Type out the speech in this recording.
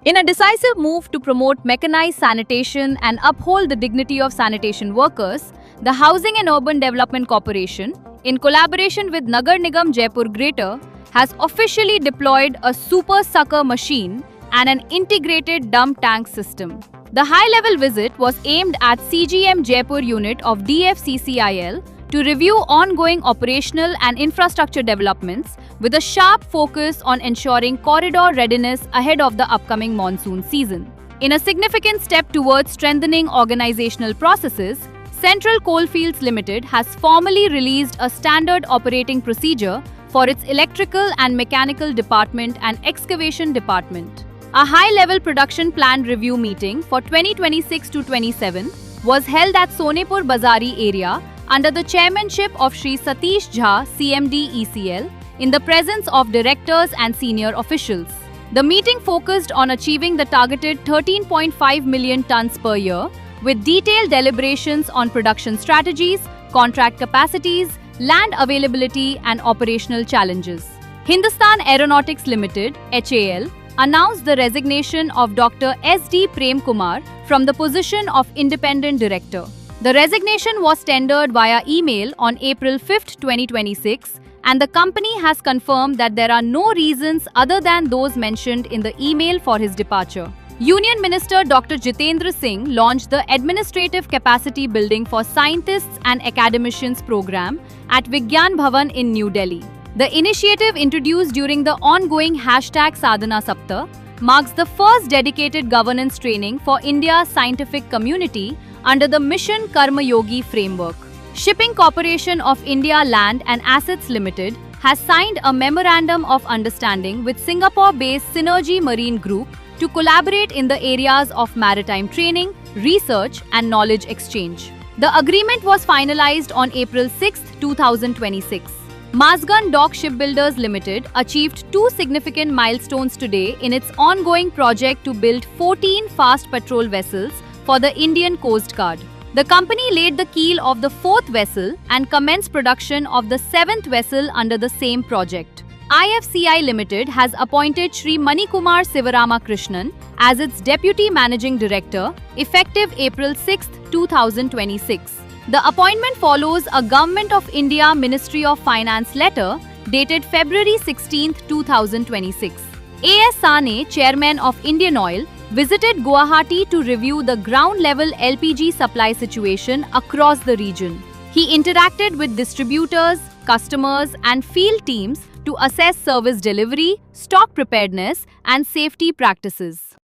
In a decisive move to promote mechanized sanitation and uphold the dignity of sanitation workers, the Housing and Urban Development Corporation, in collaboration with Nagar Nigam Jaipur Greater, has officially deployed a super sucker machine and an integrated dump tank system. The high-level visit was aimed at CGM Jaipur unit of DFCCIL to review ongoing operational and infrastructure developments with a sharp focus on ensuring corridor readiness ahead of the upcoming monsoon season. In a significant step towards strengthening organizational processes, Central Coalfields Limited has formally released a standard operating procedure for its electrical and mechanical department and excavation department. A high-level production plan review meeting for 2026-27 was held at Sonepur Bazari area under the chairmanship of Shri Satish Jha, CMD ECL, in the presence of directors and senior officials. The meeting focused on achieving the targeted 13.5 million tons per year, with detailed deliberations on production strategies, contract capacities, land availability and operational challenges. Hindustan Aeronautics Limited, HAL, announced the resignation of Dr. S.D. Prem Kumar from the position of Independent Director. The resignation was tendered via email on April 5, 2026, and the company has confirmed that there are no reasons other than those mentioned in the email for his departure. Union Minister Dr. Jitendra Singh launched the Administrative Capacity Building for Scientists and Academicians program at Vigyan Bhavan in New Delhi. The initiative, introduced during the ongoing #Sadhana Saptah, marks the first dedicated governance training for India's scientific community under the Mission Karma Yogi framework. Shipping Corporation of India Land and Assets Limited has signed a memorandum of understanding with Singapore-based Synergy Marine Group to collaborate in the areas of maritime training, research and knowledge exchange. The agreement was finalized on April 6, 2026. Mazgan Dock Shipbuilders Limited achieved two significant milestones today in its ongoing project to build 14 fast patrol vessels for the Indian Coast Guard. The company laid the keel of the 4th vessel and commenced production of the 7th vessel under the same project. IFCI Limited has appointed Shri Manikumar Sivarama Krishnan as its Deputy Managing Director effective April 6, 2026. The appointment follows a Government of India Ministry of Finance letter dated February 16, 2026. A.S. Sane, Chairman of Indian Oil, visited Guwahati to review the ground-level LPG supply situation across the region. He interacted with distributors, customers and field teams to assess service delivery, stock preparedness and safety practices.